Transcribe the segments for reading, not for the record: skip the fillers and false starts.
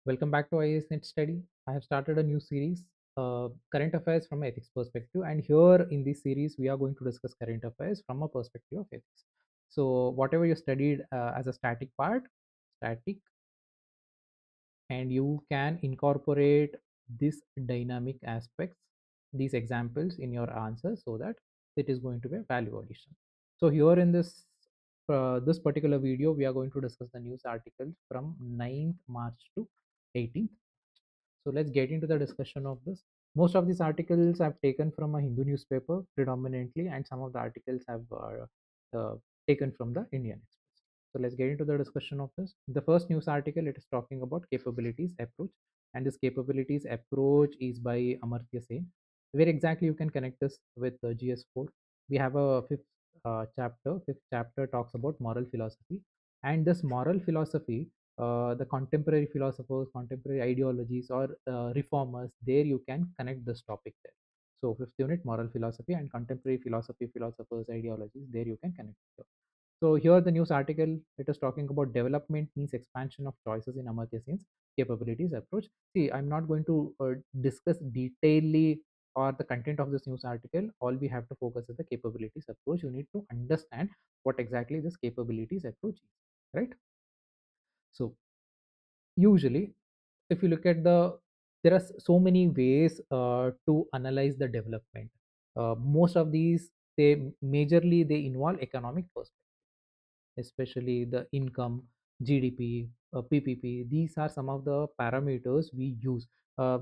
Welcome back to IAS Net Study. I have started a new series, Current Affairs from an Ethics Perspective. And here in this series, we are going to discuss current affairs from a perspective of ethics. So, whatever you studied as a static part, static, and you can incorporate these dynamic aspects, these examples in your answers so that it is going to be a value addition. So, here in this particular video, we are going to discuss the news articles from 9th March to 18th. So let's get into the discussion of this. Most of these articles I've taken from a Hindu newspaper predominantly, and some of the articles have taken from the Indian Express. So let's get into the discussion of this. The first news article, it is talking about capabilities approach, and this capabilities approach is by Amartya Sen. Where exactly you can connect this with GS4? We have a fifth chapter. Fifth chapter talks about moral philosophy, and this moral philosophy, the contemporary philosophers, contemporary ideologies, or reformers, there you can connect this topic there. So, fifth unit, moral philosophy and contemporary philosophy, philosophers, ideologies, there you can connect it. So here the news article, it is talking about development means expansion of choices in Amartya Sen's capabilities approach. See, I'm not going to discuss detailedly or the content of this news article. All we have to focus is the capabilities approach. You need to understand what exactly this capabilities approach is, right? So usually, if you look at there are so many ways to analyze the development. Most of these, they majorly they involve economic perspective, especially the income, GDP, PPP. These are some of the parameters we use.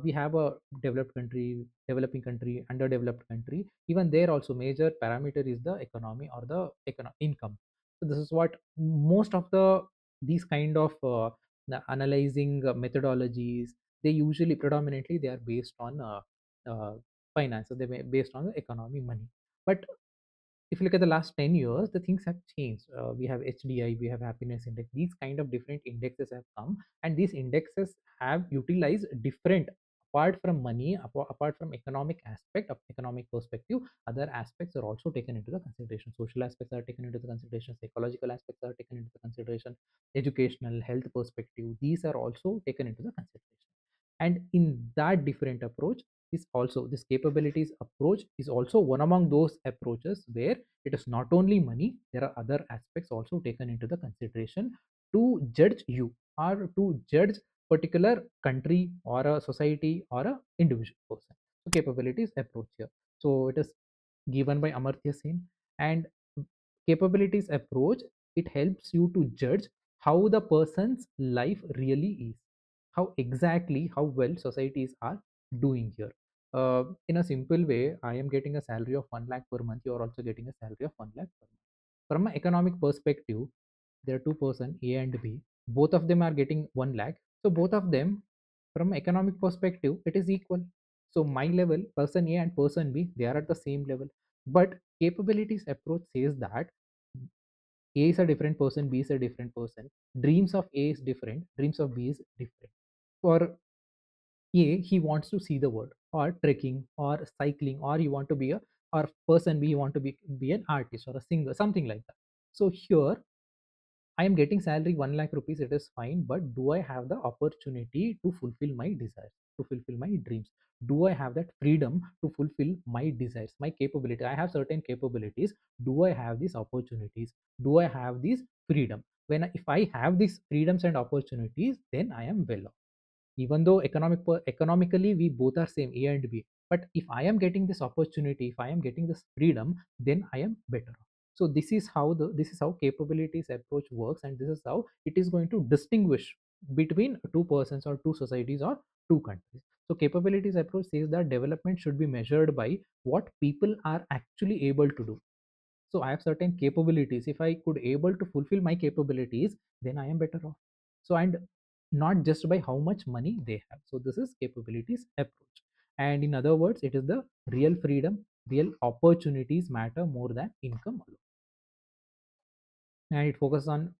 We have a developed country, developing country, underdeveloped country. Even there also major parameter is the economy or the income. So this is what most of these kind of analyzing methodologies, they usually predominantly they are based on uh, finance. So they based on the economy, money. But if you look at the last 10 years, the things have changed. We have HDI, we have happiness index. These kind of different indexes have come, and these indexes have utilized different, apart from money, apart from economic aspect of economic perspective, other aspects are also taken into the consideration. Social aspects are taken into the consideration, psychological aspects are taken into the consideration, educational, health perspective, these are also taken into the consideration. And in that different approach, is also this capabilities approach is also one among those approaches where it is not only money, there are other aspects also taken into the consideration to judge you or to judge particular country or a society or a individual person. So capabilities approach here, so it is given by Amartya Sen. And capabilities approach, it helps you to judge how the person's life really is, how exactly how well societies are doing here. In a simple way, I am getting a salary of 1 lakh per month, you are also getting a salary of 1 lakh per month. From an economic perspective, there are two person A and B, both of them are getting 1 lakh. So both of them, from economic perspective, it is equal. So my level, person A and person B, they are at the same level. But capabilities approach says that A is a different person, B is a different person, dreams of A is different, dreams of B is different. For A, he wants to see the world, or trekking, or cycling, or you want to be a, or person B, you want to be an artist or a singer, something like that. So here I am getting salary 1 lakh rupees, it is fine, but do I have the opportunity to fulfill my desires, to fulfill my dreams? Do I have that freedom to fulfill my desires, my capability? I have certain capabilities. Do I have these opportunities? Do I have this freedom? If I have these freedoms and opportunities, then I am well off. Even though economically we both are same, A and B, but if I am getting this opportunity, if I am getting this freedom, then I am better off. So this is how capabilities approach works, and this is how it is going to distinguish between two persons or two societies or two countries. So capabilities approach says that development should be measured by what people are actually able to do. So I have certain capabilities. If I could able to fulfill my capabilities, then I am better off. So, and not just by how much money they have. So this is capabilities approach, and in other words, it is the real freedom, real opportunities matter more than income alone. And it focuses on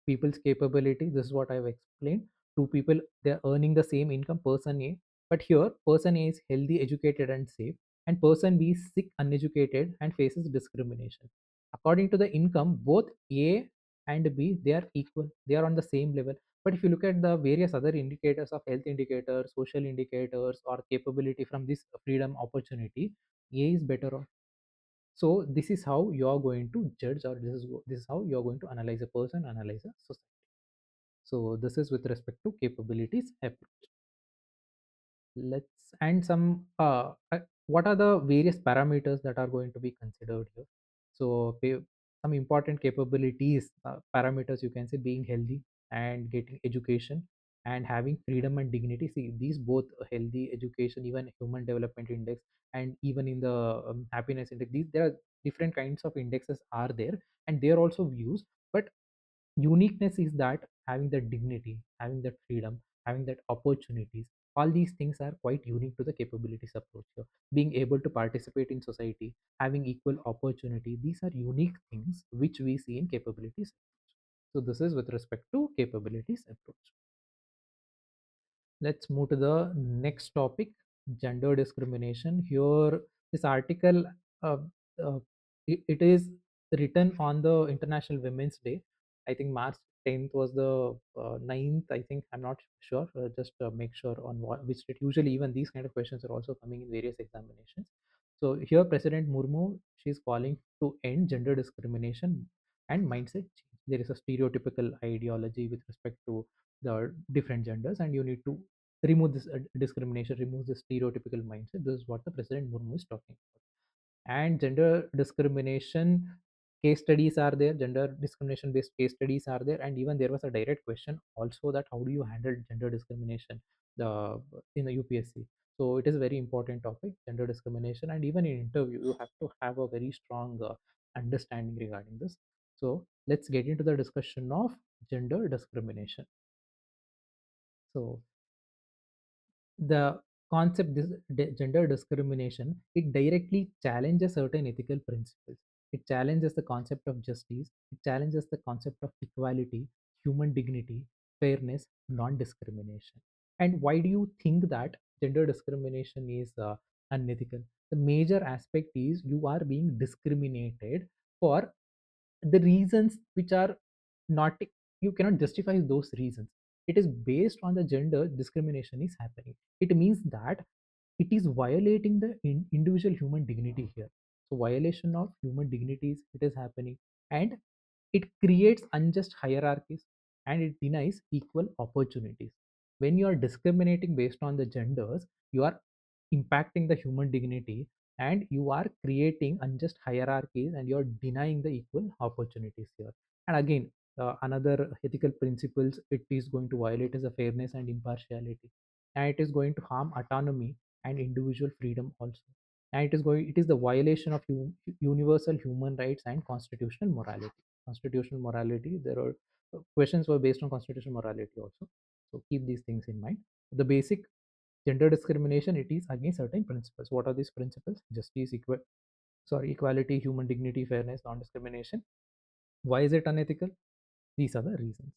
people's capability. This is what I've explained. Two people, they're earning the same income, person A, but here person A is healthy, educated, and safe, and person B is sick, uneducated, and faces discrimination. According to the income, both A and B, they are equal, they are on the same level. But if you look at the various other indicators of health indicators, social indicators, or capability from this freedom opportunity, A is better off. So this is how you are going to judge, or this is how you are going to analyze a person, analyze a society. So this is with respect to capabilities approach. Let's and some what are the various parameters that are going to be considered here. So some important capabilities, parameters, you can say, being healthy and getting education and having freedom and dignity. See, these both, healthy, education, even human development index, and even in the happiness index, these there are different kinds of indexes are there, and they are also views. But uniqueness is that having that dignity, having that freedom, having that opportunities, all these things are quite unique to the capabilities approach here. Being able to participate in society, having equal opportunity, these are unique things which we see in capabilities approach. So this is with respect to capabilities approach. Let's move to the next topic, gender discrimination. Here, this article, uh, it is written on the International Women's Day. I think March 10th was the 9th. I think, I'm not sure. Just make sure on which date. Usually, even these kind of questions are also coming in various examinations. So here, President Murmu, she is calling to end gender discrimination and mindset change. There is a stereotypical ideology with respect to the different genders, and you need to remove this discrimination, remove this stereotypical mindset. This is what the President Murmu is talking about. And gender discrimination case studies are there, gender discrimination based case studies are there, and even there was a direct question also, that how do you handle gender discrimination the in the UPSC. So it is a very important topic, gender discrimination, and even in interview you have to have a very strong understanding regarding this. So let's get into the discussion of gender discrimination. So the concept, this gender discrimination, it directly challenges certain ethical principles. It challenges the concept of justice, it challenges the concept of equality, human dignity, fairness, non-discrimination. And why do you think that gender discrimination is unethical? The major aspect is you are being discriminated for the reasons which are not, you cannot justify those reasons. It is based on the gender discrimination is happening. It means that it is violating the individual human dignity here. So violation of human dignities it is happening, and it creates unjust hierarchies, and it denies equal opportunities. When you are discriminating based on the genders, you are impacting the human dignity, and you are creating unjust hierarchies, and you are denying the equal opportunities here. And again, another ethical principles it is going to violate is a fairness and impartiality, and it is going to harm autonomy and individual freedom also. And it is the violation of universal human rights and constitutional morality. Constitutional morality, there are questions were based on constitutional morality also. So keep these things in mind. The basic gender discrimination, it is against certain principles. What are these principles? Justice, equality, human dignity, fairness, non-discrimination. Why is it unethical? These are the reasons.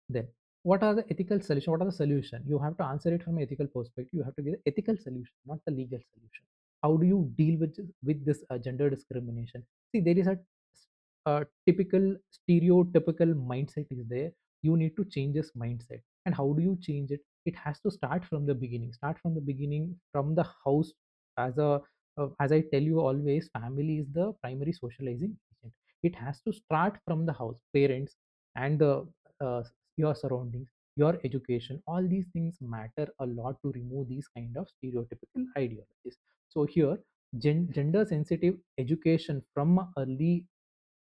Then, what are the ethical solution? What are the solution? You have to answer it from an ethical perspective. You have to give the ethical solution, not the legal solution. How do you deal with this gender discrimination? See, there is a typical stereotypical mindset is there. You need to change this mindset. And how do you change it? It has to start from the beginning. Start from the beginning, from the house. As I tell you always, family is the primary socializing agent. It has to start from the house, parents, and the uh, your surroundings, your education. All these things matter a lot to remove these kind of stereotypical ideologies. So here, gender sensitive education from early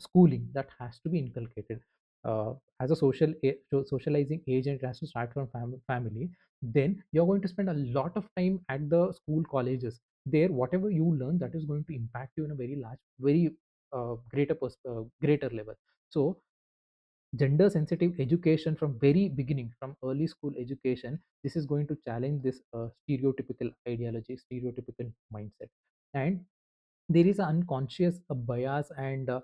schooling, that has to be inculcated. As a socializing agent, it has to start from family. Then you're going to spend a lot of time at the school colleges. There, whatever you learn, that is going to impact you in a very large, very greater level. So gender sensitive education from very beginning, from early school education, this is going to challenge this stereotypical ideology, stereotypical mindset. And there is an unconscious bias, and uh,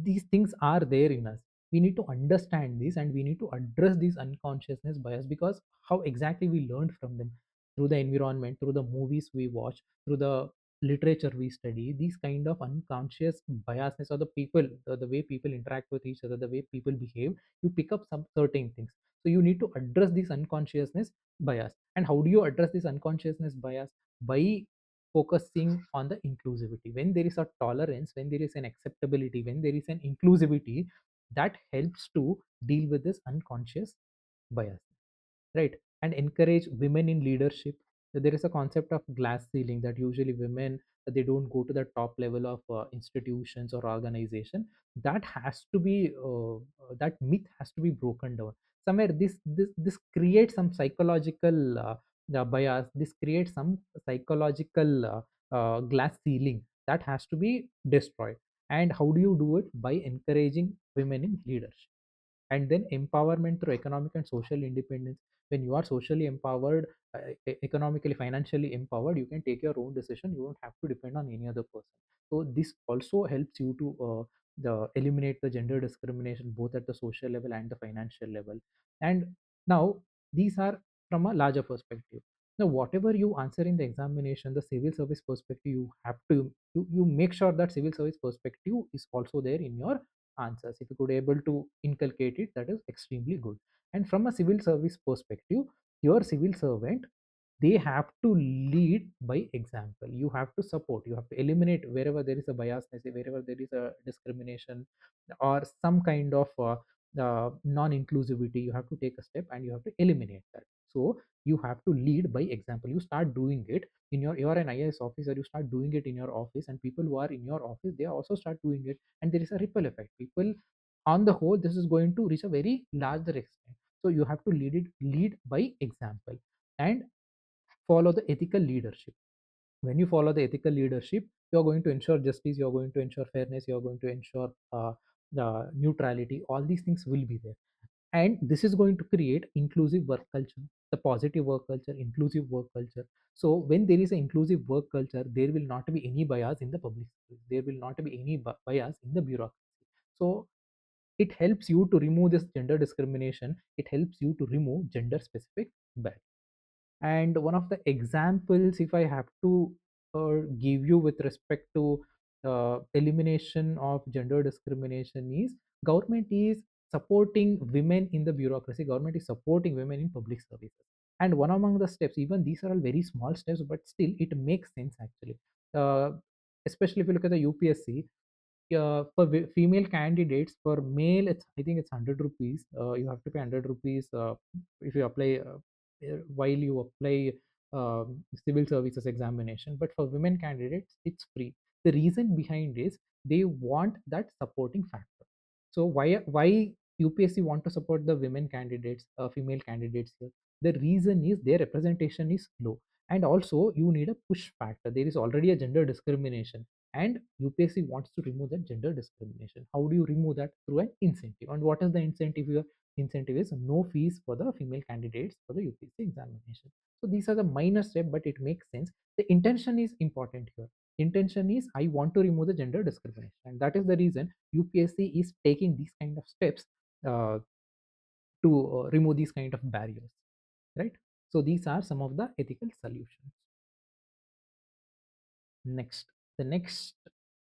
these things are there in us. We need to understand this, and we need to address this unconsciousness bias, because how exactly we learned from them, through the environment, through the movies we watch, through the literature we study. These kind of unconscious biasness, or the way people interact with each other, the way people behave, you pick up some certain things. So you need to address this unconsciousness bias. And how do you address this unconsciousness bias? By focusing on the inclusivity. When there is a tolerance, when there is an acceptability, when there is an inclusivity, that helps to deal with this unconscious bias, right? And encourage women in leadership. So there is a concept of glass ceiling, that usually women, they don't go to the top level of institutions or organization. That has to be that myth has to be broken down. Somewhere this creates some psychological bias. This creates some psychological glass ceiling that has to be destroyed. And how do you do it? By encouraging women in leadership. And then empowerment through economic and social independence. When you are socially empowered, economically, financially empowered, you can take your own decision. You don't have to depend on any other person. So this also helps you to eliminate the gender discrimination, both at the social level and the financial level. And now these are from a larger perspective. Now whatever you answer in the examination, the civil service perspective, you have to, you make sure that civil service perspective is also there in your answers. If you could able to inculcate it, that is extremely good. And from a civil service perspective, your civil servant, they have to lead by example. You have to support, you have to eliminate wherever there is a biasness, wherever there is a discrimination or some kind of non-inclusivity. You have to take a step and you have to eliminate that. So you have to lead by example. You start doing it in your, you are an IAS officer, you start doing it in your office, and people who are in your office, they also start doing it, and there is a ripple effect. People, on the whole, this is going to reach a very larger extent. So you have to lead by example. And follow the ethical leadership. When you follow the ethical leadership, you're going to ensure justice, you're going to ensure fairness, you're going to ensure the neutrality. All these things will be there. And this is going to create inclusive work culture, the positive work culture, inclusive work culture. So when there is an inclusive work culture, there will not be any bias in the public service, there will not be any bias in the bureaucracy. So it helps you to remove this gender discrimination, it helps you to remove gender specific bias. And one of the examples, if I have to give you with respect to elimination of gender discrimination, is government is supporting women in the bureaucracy, government is supporting women in public services. And one among the steps, even these are all very small steps, but still it makes sense actually. uh, Especially if you look at the UPSC, for female candidates, for male, it's, I think it's 100 rupees. You have to pay 100 rupees if you apply while you apply civil services examination. But for women candidates, it's free. The reason behind is they want that supporting factor. So why UPSC want to support the women candidates, female candidates here? The reason is their representation is low. And also you need a push factor. There is already a gender discrimination, and UPSC wants to remove that gender discrimination. How do you remove that? Through an incentive. And what is the incentive here? Incentive is no fees for the female candidates for the UPSC examination. So these are the minor steps, but it makes sense. The intention is important here. Intention is, I want to remove the gender discrimination, and that is the reason UPSC is taking these kind of steps uh, to remove these kind of barriers, right? So these are some of the ethical solutions. Next, the next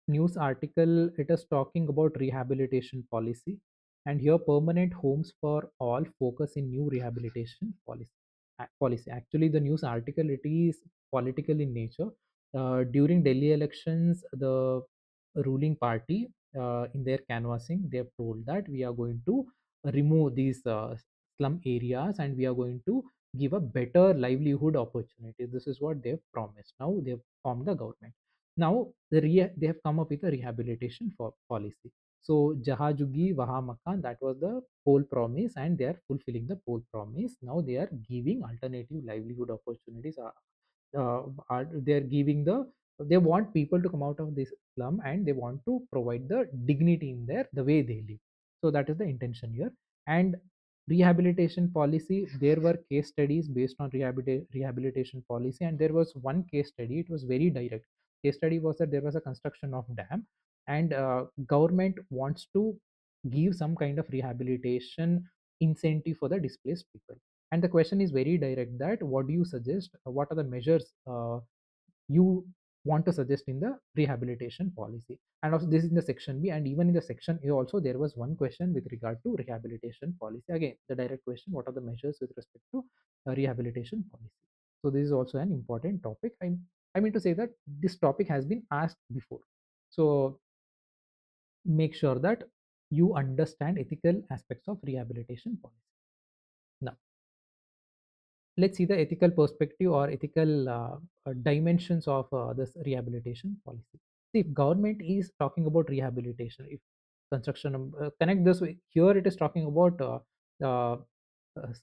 news article, it is talking about rehabilitation policy, and here permanent homes for all focus in new rehabilitation policy. Policy. Actually, the news article, it is political in nature. During Delhi elections, the ruling party, in their canvassing, they have told that we are going to remove these slum areas, and we are going to give a better livelihood opportunity. This is what they've promised. Now they've formed the government. Now they have come up with a rehabilitation for policy. So Jaha Jugi Waha Makan, that was the whole promise, and they are fulfilling the whole promise. Now they are giving alternative livelihood opportunities. They are giving the, they want people to come out of this slum, and they want to provide the dignity in there the way they live. So that is the intention here. And rehabilitation policy, there were case studies based on rehabilitation policy, and there was one case study, it was very direct. Case study was that there was a construction of dam, and government wants to give some kind of rehabilitation incentive for the displaced people. And the question is very direct, that what do you suggest, what are the measures you want to suggest in the rehabilitation policy. And also this is in the section B, and even in the section A also there was one question with regard to rehabilitation policy. Again, the direct question: what are the measures with respect to rehabilitation policy? So this is also an important topic. I mean to say that this topic has been asked before. So make sure that you understand ethical aspects of rehabilitation policy. Now let's see the ethical perspective or ethical dimensions of this rehabilitation policy. See, if government is talking about rehabilitation, if construction connect this way, here it is talking about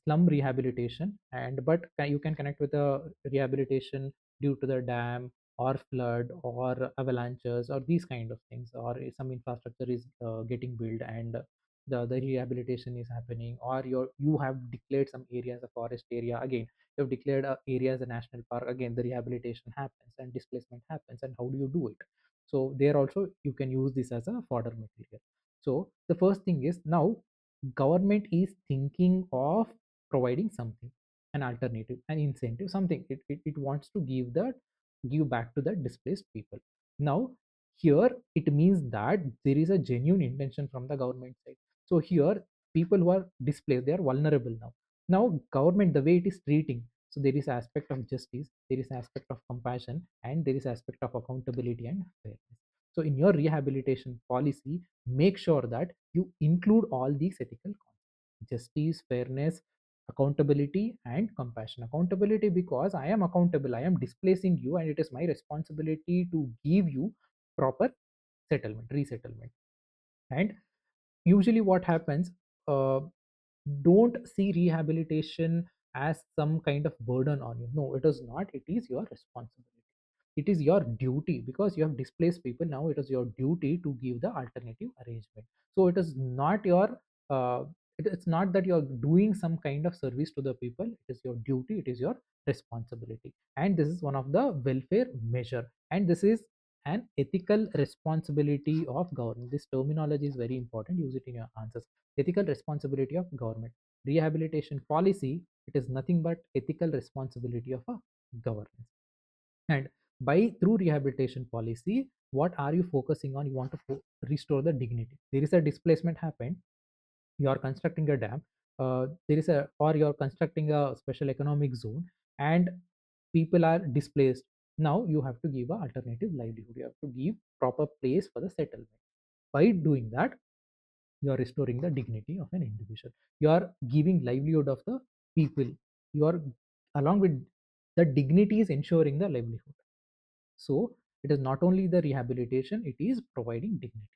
slum rehabilitation, and but you can connect with a rehabilitation due to the dam or flood or avalanches or these kind of things, or some infrastructure is getting built and the rehabilitation is happening, or you have declared some area as a forest area. Again, you have declared a area as a national park. Again, the rehabilitation happens and displacement happens, and how do you do it? So there also you can use this as a fodder material. So the first thing is, now government is thinking of providing something, an alternative, an incentive, something. It wants to give back to the displaced people. Now here it means that there is a genuine intention from the government side. So here, people who are displaced, they are vulnerable now. Now government, the way it is treating, so there is aspect of justice, there is aspect of compassion, and there is aspect of accountability and fairness. So in your rehabilitation policy, make sure that you include all these ethical concepts: justice, fairness, accountability, and compassion. Accountability, because I am accountable, I am displacing you, and it is my responsibility to give you proper settlement, resettlement. And usually what happens, uh, don't see rehabilitation as some kind of burden on you. No, it is not. It is your responsibility, it is your duty, because you have displaced people. Now it is your duty to give the alternative arrangement. So it is not your it's not that you're doing some kind of service to the people. It is your duty, it is your responsibility, and this is one of the welfare measure, and this is an ethical responsibility of government. This terminology is very important, use it in your answers. Ethical responsibility of government. Rehabilitation policy, it is nothing but ethical responsibility of a government. And by through rehabilitation policy, what are you focusing on? You want to restore the dignity. There is a displacement happened, you are constructing a dam, there is a or you are constructing a special economic zone, and people are displaced. Now you have to give a alternative livelihood, you have to give proper place for the settlement. By doing that, you are restoring the dignity of an individual, you are giving livelihood of the people, you are, along with the dignity, is ensuring the livelihood. So it is not only the rehabilitation, it is providing dignity,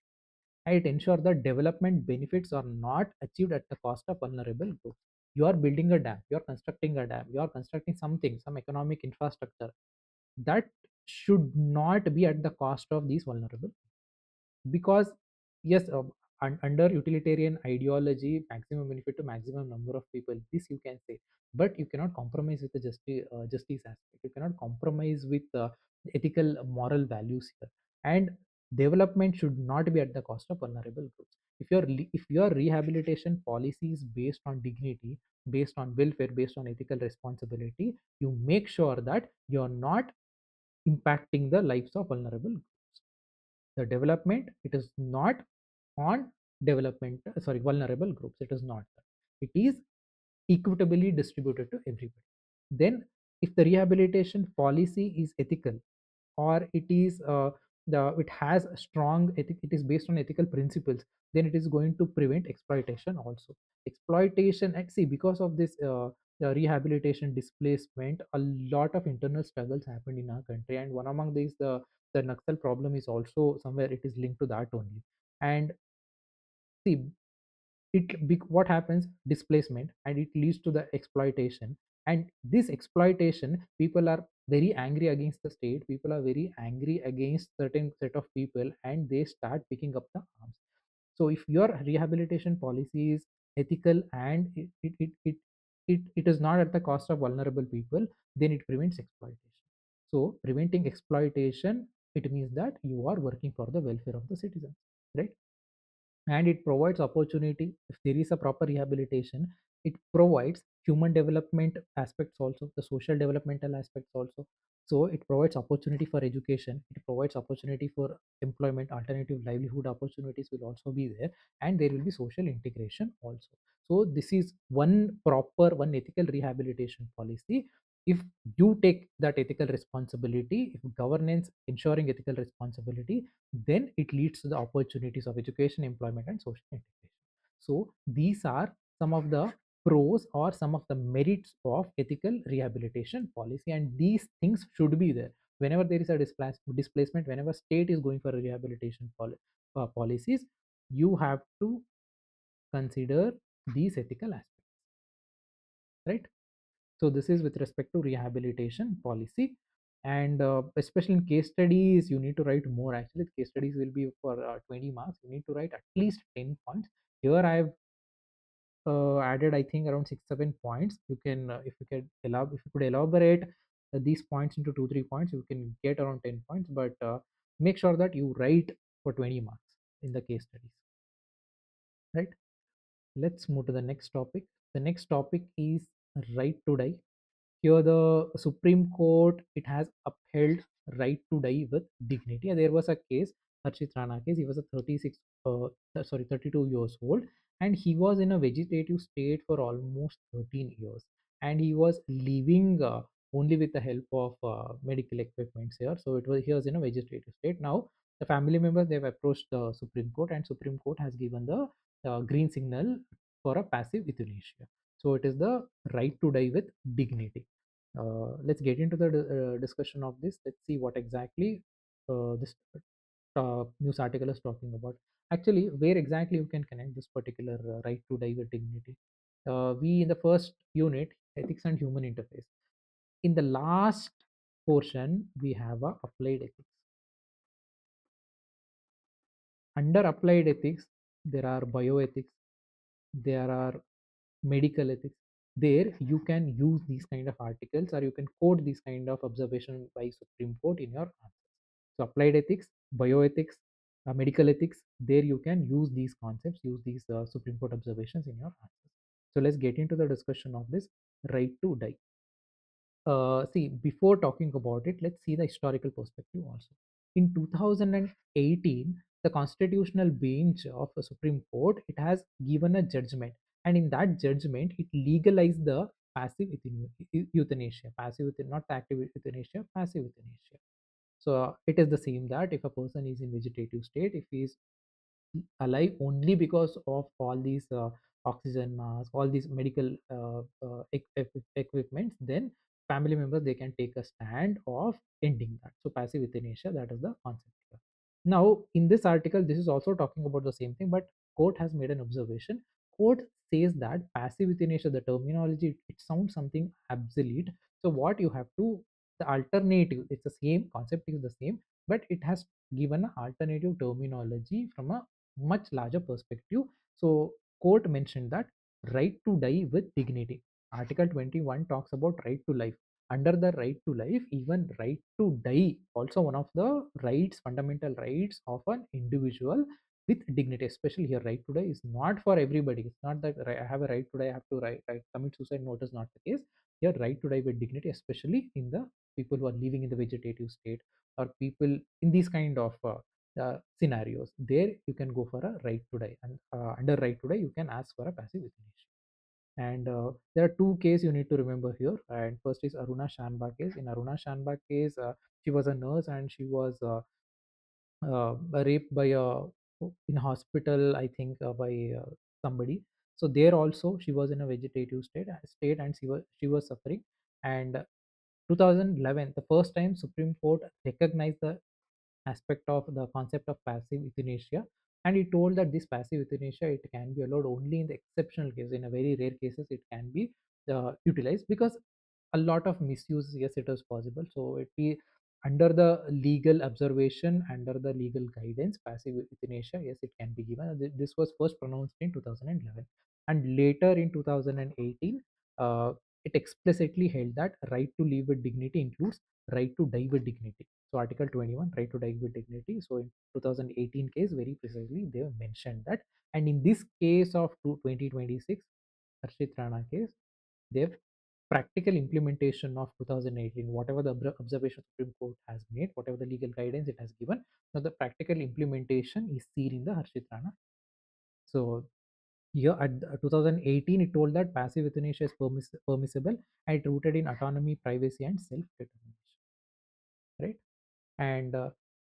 and it ensures that development benefits are not achieved at the cost of vulnerable groups. You are building a dam, you are constructing a dam, you are constructing something, some economic infrastructure, that should not be at the cost of these vulnerable. Because yes, under utilitarian ideology, maximum benefit to maximum number of people, this you can say, but you cannot compromise with the justice aspect, you cannot compromise with ethical moral values here. And development should not be at the cost of vulnerable groups. If your rehabilitation policy is based on dignity, based on welfare, based on ethical responsibility, you make sure that you are not impacting the lives of vulnerable groups. The development, it is not on development, sorry, vulnerable groups, it is not that. It is equitably distributed to everybody. Then if the rehabilitation policy is ethical, or it is it has a strong ethic, it is based on ethical principles, then it is going to prevent exploitation also. Exploitation, and see, because of this the rehabilitation displacement, a lot of internal struggles happened in our country, and one among these, the Naxal problem is also somewhere, it is linked to that only. And see, what happens, displacement, and it leads to the exploitation. And this exploitation, people are very angry against the state, people are very angry against certain set of people, and they start picking up the arms. So if your rehabilitation policy is ethical, and it is not at the cost of vulnerable people, then it prevents exploitation. So preventing exploitation, it means that you are working for the welfare of the citizens, right? And it provides opportunity. If there is a proper rehabilitation, it provides human development aspects also, the social developmental aspects also. So it provides opportunity for education, it provides opportunity for employment, alternative livelihood opportunities will also be there, and there will be social integration also. So this is one ethical rehabilitation policy. If you take that ethical responsibility, if governance ensuring ethical responsibility, then it leads to the opportunities of education, employment, and social integration. So these are some of the pros or some of the merits of ethical rehabilitation policy, and these things should be there whenever there is a displacement, whenever state is going for a rehabilitation policies. You have to consider these ethical aspects, right? So this is with respect to rehabilitation policy. And especially in case studies, you need to write more. Actually, the case studies will be for 20 marks. You need to write at least 10 points. Here I have added, I think, around 6 7 points. You can if you could elaborate these points into 2 3 points, you can get around 10 points. But make sure that you write for 20 marks in the case studies, right? Let's move to the next topic. The next topic is right to die. Here, the Supreme Court, it has upheld right to die with dignity. And there was a case, Harshit Rana case. He was a 32 years old, and he was in a vegetative state for almost 13 years, and he was living only with the help of medical equipments here. So he was in a vegetative state. Now the family members, they've approached the Supreme Court, and Supreme Court has given the green signal for a passive euthanasia. So it is the right to die with dignity. Let's get into the discussion of this. Let's see what exactly this news article is talking about. Actually, where exactly you can connect this particular right to die with dignity. We in the first unit, ethics and human interface. In the last portion, we have a applied ethics. Under applied ethics, there are bioethics, there are medical ethics. There you can use these kind of articles, or you can quote these kind of observation by Supreme Court in your answers. So applied ethics, bioethics, medical ethics, there you can use these concepts, use these Supreme Court observations in your answers. So let's get into the discussion of this right to die. See, before talking about it, let's see the historical perspective also. In 2018, the constitutional bench of the Supreme Court, it has given a judgment, and in that judgment, it legalized the passive euthanasia, not active euthanasia, passive euthanasia. So it is the same that if a person is in vegetative state, if he is alive only because of all these oxygen masks, all these medical equipments, then family members, they can take a stand of ending that. So passive euthanasia, that is the concept here. Now in this article, this is also talking about the same thing, but court has made an observation. Court says that passive euthanasia, the terminology, it sounds something obsolete. So what you have to, the alternative, it's the same concept, is the same, but it has given an alternative terminology from a much larger perspective. So court mentioned that right to die with dignity. Article 21 talks about right to life. Under the right to life, even right to die, also one of the rights, fundamental rights of an individual with dignity. Especially here, right to die is not for everybody. It's not that I have a right to die, I have to commit suicide. No, it is not the case. Here, right to die with dignity, especially in the people who are living in the vegetative state, or people in these kind of scenarios, there you can go for a right to die, and under right to die you can ask for a passive euthanasia. And there are two cases you need to remember here. And first is Aruna Shanbag case. In Aruna Shanbag case, she was a nurse, and she was raped by a in hospital, I think, by somebody. So there also she was in a vegetative state, and she was suffering. And 2011, the first time Supreme Court recognized the aspect of the concept of passive euthanasia, and he told that this passive euthanasia, it can be allowed only in the exceptional case. In a very rare cases, it can be utilized, because a lot of misuse, yes, it is possible. So it be under the legal observation, under the legal guidance, passive euthanasia, yes, it can be given. This was first pronounced in 2011, and later in 2018, uh, it explicitly held that right to live with dignity includes right to die with dignity. So Article 21, right to die with dignity. So in 2018 case, very precisely they have mentioned that. And in this case of 2026, Harshit Rana case, their practical implementation of 2018, whatever the observation Supreme Court has made, whatever the legal guidance it has given, now the practical implementation is seen in the Harshit Rana. So here at 2018, it told that passive euthanasia is permissible and it rooted in autonomy, privacy, and self-determination. Right? And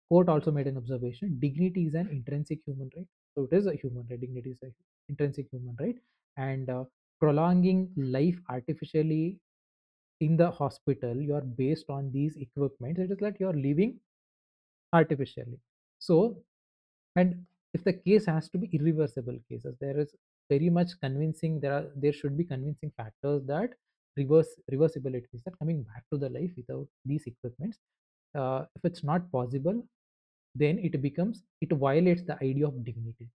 court also made an observation: dignity is an intrinsic human right. So it is a human right. Dignity is an intrinsic human right, and prolonging life artificially in the hospital, you are based on these equipments. It is like you are living artificially. So, and if the case has to be irreversible cases, there is very much convincing, there should be convincing factors that reversibility is that coming back to the life without these equipments. If it's not possible, then it violates the idea of dignity.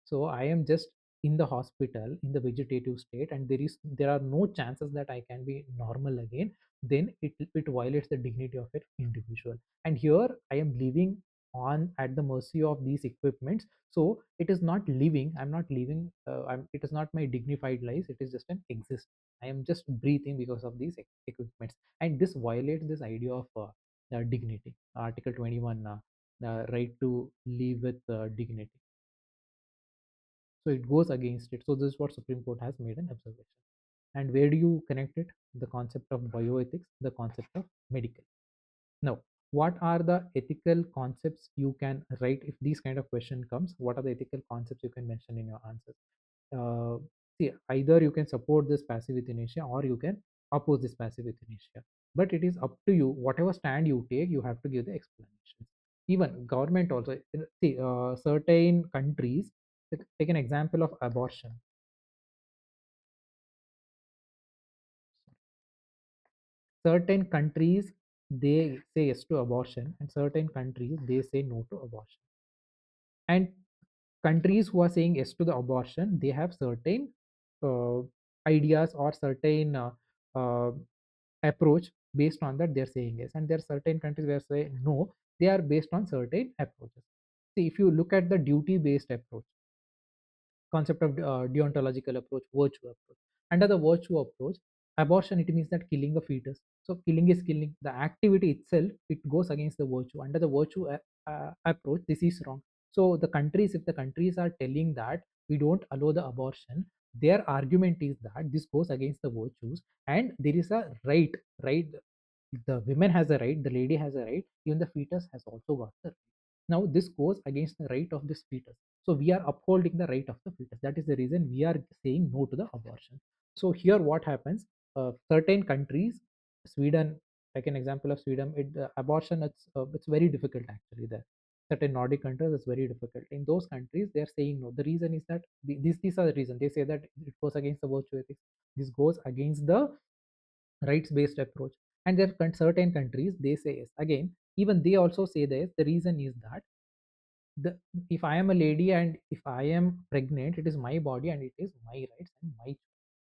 So I am just in the hospital in the vegetative state, and there are no chances that I can be normal again. Then it violates the dignity of an individual. And here I am living on at the mercy of these equipments. So it is not living. I'm not living. It is not my dignified life. It is just an exist. I am just breathing because of these equipments, and this violates this idea of dignity. Article 21, the right to live with dignity. So it goes against it. So this is what Supreme Court has made an observation. And where do you connect it? The concept of bioethics, the concept of medical. Now, what are the ethical concepts you can write if these kind of question comes? What are the ethical concepts you can mention in your answers? uh, See, either you can support this passive euthanasia or you can oppose this passive euthanasia, but it is up to you. Whatever stand you take, you have to give the explanations. Even government also, see, certain countries, take an example of abortion. Certain countries, they say yes to abortion, and certain countries, they say no to abortion. And countries who are saying yes to the abortion, they have certain uh, ideas or certain uh, approach. Based on that, they're saying yes, and there are certain countries where say no, they are based on certain approaches. See, if you look at the duty based approach, concept of deontological approach, virtue approach. Under the virtue approach, abortion, it means that killing a fetus. So killing is killing. The activity itself, it goes against the virtue. Under the virtue approach, this is wrong. So the countries, if the countries are telling that we don't allow the abortion, their argument is that this goes against the virtues, and there is a right. The women has a right, the lady has a right, even the fetus has also got the right. Now this goes against the right of this fetus. So we are upholding the right of the fetus. That is the reason we are saying no to the abortion. So here what happens, certain countries, Sweden, like an example of Sweden, abortion, it's very difficult actually there. Certain Nordic countries, it's very difficult. In those countries, they are saying no. The reason is that these are the reason. They say that it goes against the virtue ethics. This goes against the rights based approach. And there are certain countries, they say yes. Again, even they also say this. The reason is that the if I am a lady and if I am pregnant, it is my body and it is my rights and my choice.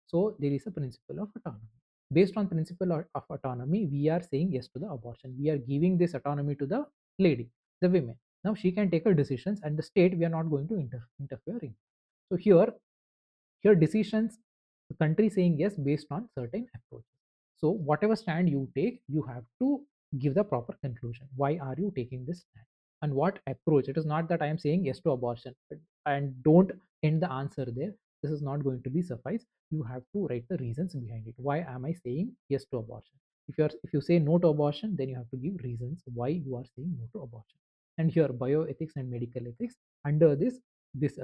So there is a principle of autonomy. Based on principle of autonomy, we are saying yes to the abortion. We are giving this autonomy to the lady, the women. Now she can take her decisions, and the state, we are not going to interfere in. So here decisions, the country saying yes based on certain approaches. So whatever stand you take, you have to give the proper conclusion. Why are you taking this stand, and what approach? It is not that I am saying yes to abortion and don't end the answer there. This is not going to be suffice. You have to write the reasons behind it. Why am I saying yes to abortion? If you say no to abortion, then you have to give reasons why you are saying no to abortion. And here bioethics and medical ethics, under this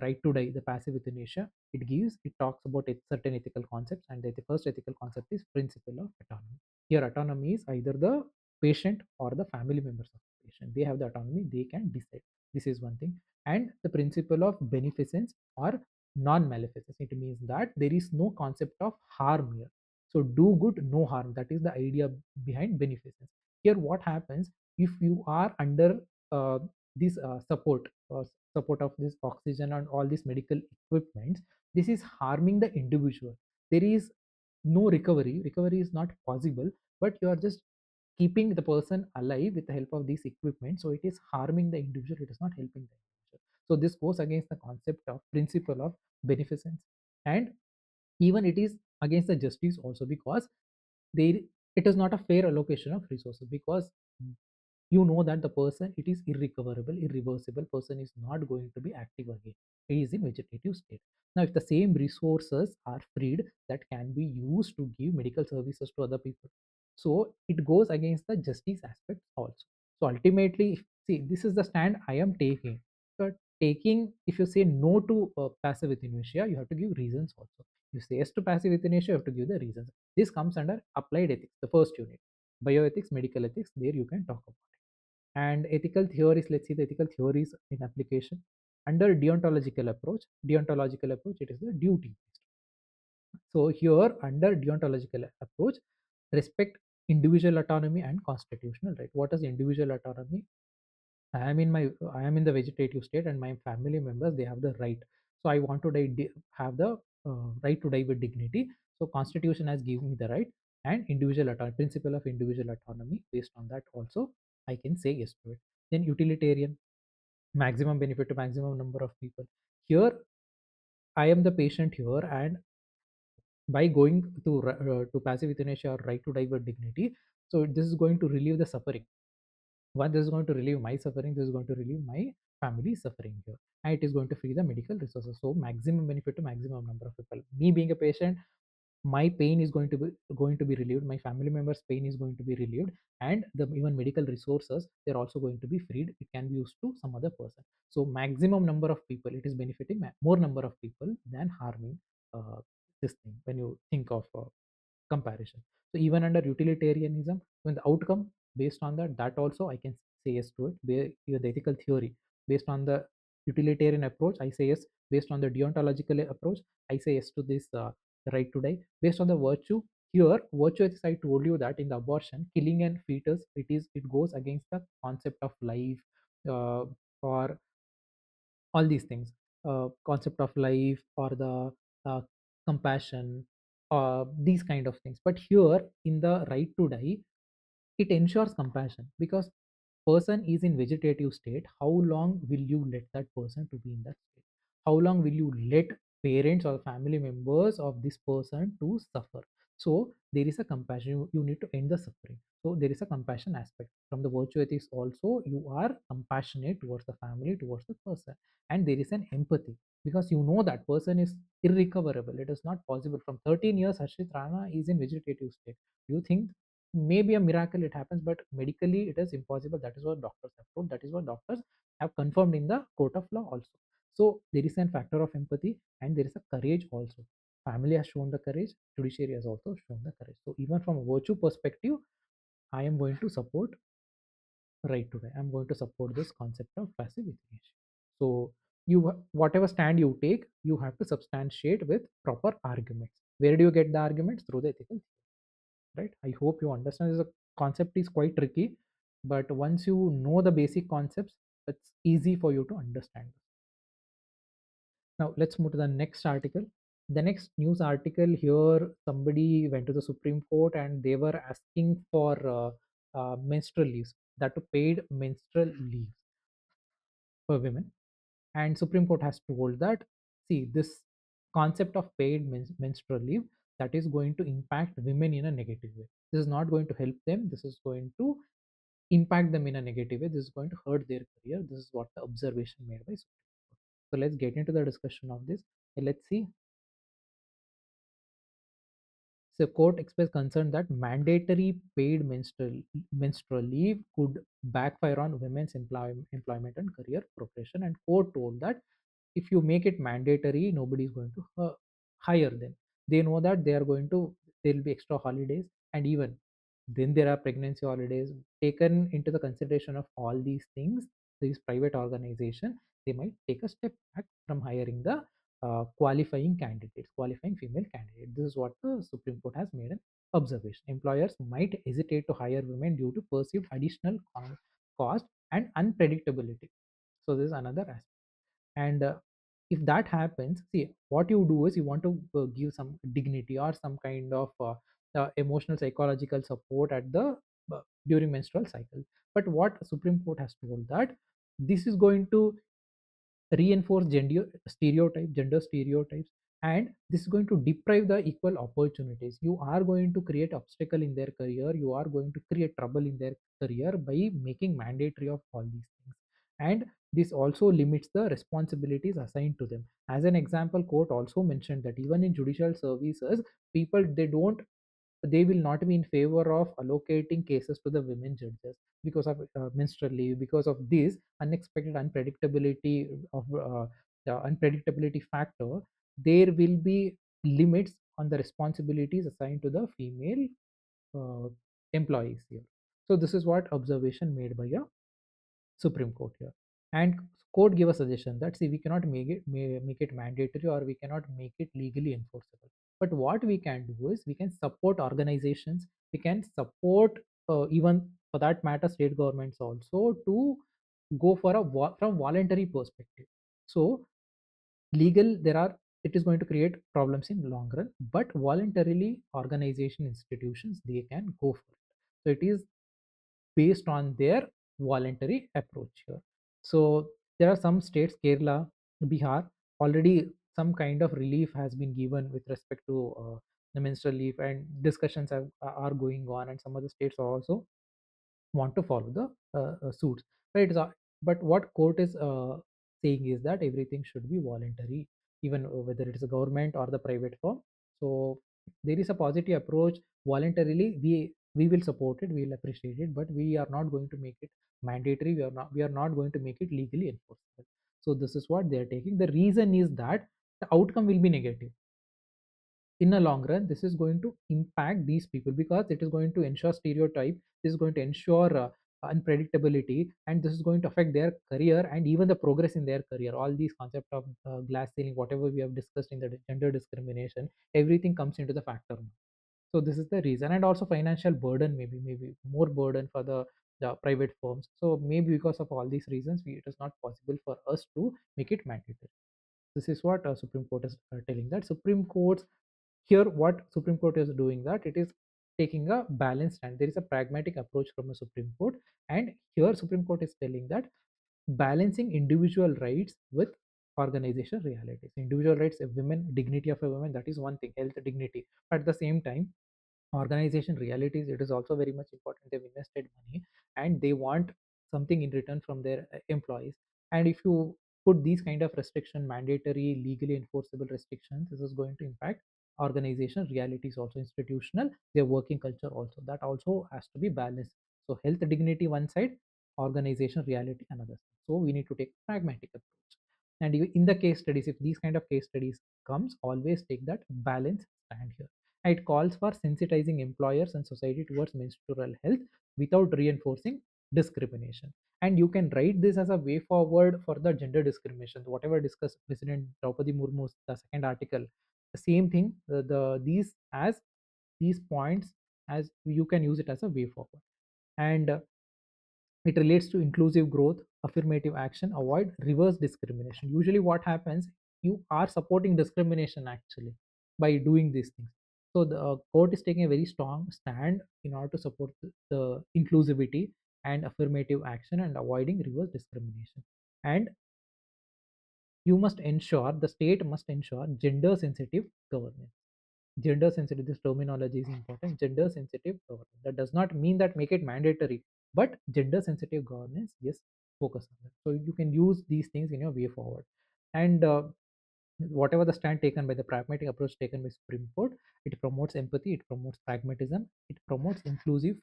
right to die, the passive euthanasia, it talks about certain ethical concepts, and the first ethical concept is principle of autonomy. Here autonomy is either the patient or the family members of the patient, they have the autonomy, they can decide. This is one thing. And the principle of beneficence or non-maleficence, it means that there is no concept of harm here. So do good, no harm, that is the idea behind beneficence. Here what happens, if you are under uh, this support of this oxygen and all these medical equipments, this is harming the individual. There is no recovery is not possible, but you are just keeping the person alive with the help of these equipment. So it is harming the individual, it is not helping the individual. So this goes against the concept of principle of beneficence. And Even it is against the justice also, because there it is not a fair allocation of resources, because you know that the person, it is irrecoverable, irreversible, person is not going to be active again, he is in vegetative state. Now if the same resources are freed, that can be used to give medical services to other people, so it goes against the justice aspect also. So ultimately, see, this is the stand I am taking. But taking, if you say no to passive euthanasia, you have to give reasons also. You say yes to passive euthanasia, you have to give the reasons. This comes under applied ethics, the first unit. Bioethics, medical ethics, there you can talk about. And ethical theories, let's see the ethical theories in application. Under deontological approach, it is the duty. So here under deontological approach, respect individual autonomy and constitutional right. What is individual autonomy? I am in the vegetative state, and my family members, they have the right. So I want to have the right to die with dignity. So constitution has given me the right, and individual autonomy, principle of individual autonomy. Based on that also, I can say yes to it. Then utilitarian, maximum benefit to maximum number of people. Here I am the patient here, and by going to passive euthanasia or right to die with dignity, so this is going to relieve the suffering. One, this is going to relieve my suffering, this is going to relieve my family suffering here, and it is going to free the medical resources. So maximum benefit to maximum number of people. Me being a patient, my pain is going to be relieved, my family members pain is going to be relieved, and the even medical resources, they're also going to be freed, it can be used to some other person. So maximum number of people, it is benefiting more number of people than harming uh, this thing, when you think of comparison. So even under utilitarianism, when the outcome based on that also I can say yes to it. The ethical theory based on the utilitarian approach, I say yes. Based on the deontological approach, I say yes to this right to die. Based on the virtue, here virtue ethics, I told you that in the abortion, killing and fetus, it goes against the concept of life, uh, or all these things, concept of life, or the compassion, these kind of things. But here in the right to die, it ensures compassion, because person is in vegetative state. How long will you let that person to be in that state? How long will you let parents or family members of this person to suffer? So there is a compassion, you need to end the suffering. So there is a compassion aspect from the virtue ethics also. You are compassionate towards the family, towards the person, and there is an empathy, because you know that person is irrecoverable, it is not possible. From 13 years Harshit Rana is in vegetative state. You think maybe a miracle it happens, but medically it is impossible. That is what doctors have proved, that is what doctors have confirmed in the court of law also. So there is a factor of empathy, and there is a courage also. Family has shown the courage, judiciary has also shown the courage. So even from a virtue perspective, I am going to support right today, I'm going to support this concept of passive euthanasia. So whatever stand you take, you have to substantiate with proper arguments. Where do you get the arguments? Through the ethical, right? I hope you understand. This concept is quite tricky, but once you know the basic concepts, it's easy for you to understand. Now let's move to the next article. The next news article here, somebody went to the Supreme Court and they were asking for menstrual leaves, that to paid menstrual leaves for women. And Supreme Court has told that, see, this concept of paid menstrual leave, that is going to impact women in a negative way. This is not going to help them, this is going to impact them in a negative way, this is going to hurt their career. This is what the observation made by Supreme Court. So let's get into the discussion of this. Let's see. So court expressed concern that mandatory paid menstrual leave could backfire on women's employment and career progression. And court told that if you make it mandatory, nobody is going to hire them. They know that they are going to, there will be extra holidays, and even then there are pregnancy holidays. Taken into the consideration of all these things, these private organization, they might take a step back from hiring the qualifying female candidate. This is what the Supreme Court has made an observation. Employers might hesitate to hire women due to perceived additional cost and unpredictability. So this is another aspect. And if that happens, see, what you do is you want to give some dignity or some kind of emotional psychological support at the during menstrual cycle. But what Supreme Court has told that this is going to reinforce gender stereotypes. and this is going to deprive the equal opportunities. You are going to create obstacle in their career, you are going to create trouble in their career by making mandatory of all these things. And this also limits the responsibilities assigned to them. As an example, court also mentioned that even in judicial services, people, they will not be in favor of allocating cases to the women judges because of menstrual leave, because of this unexpected unpredictability of the unpredictability factor. There will be limits on the responsibilities assigned to the female uh, employees here. So this is what observation made by a Supreme Court here. And court give a suggestion that, see, we cannot make it mandatory, or we cannot make it legally enforceable. But what we can do is we can support organizations, we can support even for that matter state governments also to go for from voluntary perspective. So legal, there are, it is going to create problems in long run, but voluntarily organization institutions, they can go for it. So it is based on their voluntary approach here. So there are some states, Kerala, Bihar, already some kind of relief has been given with respect to the menstrual leave, and discussions are going on, and some other states are also want to follow the suits. But but what court is saying is that everything should be voluntary, even whether it is a government or the private firm. So there is a positive approach. Voluntarily, we will support it, we will appreciate it, but we are not going to make it mandatory. We are not going to make it legally enforceable. So this is what they are taking. The reason is that the outcome will be negative in a long run. This is going to impact these people because it is going to ensure stereotype, this is going to ensure unpredictability, and this is going to affect their career and even the progress in their career. All these concept of glass ceiling, whatever we have discussed in the gender discrimination, everything comes into the factor now. So this is the reason. And also financial burden, maybe more burden for the private firms. So maybe because of all these reasons, it is not possible for us to make it mandatory. This is what Supreme Court is telling. That Supreme Court's here, what Supreme Court is doing, that it is taking a balanced stand. There is a pragmatic approach from the Supreme Court, and here Supreme Court is telling that balancing individual rights with organization realities. Individual rights of women, dignity of a woman, that is one thing, health, dignity. But at the same time, organization realities, it is also very much important. They've invested money and they want something in return from their employees. And if you put these kind of restriction, mandatory legally enforceable restrictions, this is going to impact organization realities, also institutional, their working culture also, that also has to be balanced. So health, dignity one side, organization reality another side. So we need to take pragmatic approach. And in the case studies, if these kind of case studies comes, always take that balance stand here. It calls for sensitizing employers and society towards menstrual health without reinforcing discrimination. And you can write this as a way forward for the gender discrimination. Whatever discussed President Draupadi Murmu's the second article, the same thing. These points, as you can use it as a way forward. And it relates to inclusive growth, affirmative action, avoid reverse discrimination. Usually, what happens, you are supporting discrimination actually by doing these things. So, the court is taking a very strong stand in order to support the inclusivity and affirmative action and avoiding reverse discrimination. And you must ensure, the state must ensure gender sensitive governance. Gender sensitive, this terminology is important. Gender sensitive governance, that does not mean that make it mandatory, but gender sensitive governance, yes, focus on that. So you can use these things in your way forward. And whatever the stand taken by the pragmatic approach taken by Supreme Court, it promotes empathy, it promotes pragmatism, it promotes inclusive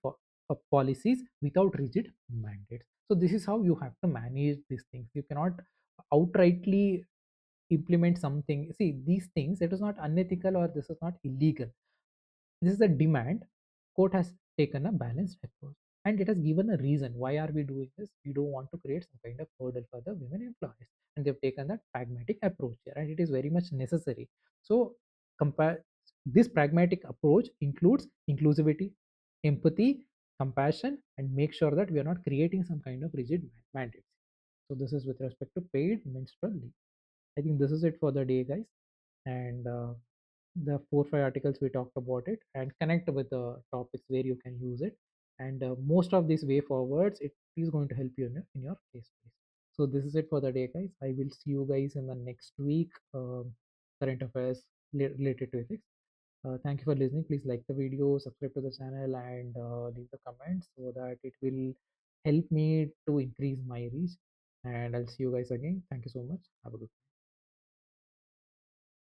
policies without rigid mandates. So this is how you have to manage these things. You cannot outrightly implement something. See, these things, it is not unethical or this is not illegal. This is a demand. Court has taken a balanced approach, and it has given a reason why are we doing this. We don't want to create some kind of hurdle for the women employees, and they've taken that pragmatic approach here, and it is very much necessary. So compare, this pragmatic approach includes inclusivity, empathy, compassion, and make sure that we are not creating some kind of rigid mandates. So this is with respect to paid menstrual leave. I think this is it for the day, guys. And the 4 5 articles we talked about it, and connect with the topics where you can use it. And most of these way forwards, it is going to help you in your case studies. So this is it for the day, guys. I will see you guys in the next week. current affairs related to ethics. Thank you for listening. Please like the video, subscribe to the channel, and leave the comments so that it will help me to increase my reach. And I'll see you guys again. Thank you so much. Have a good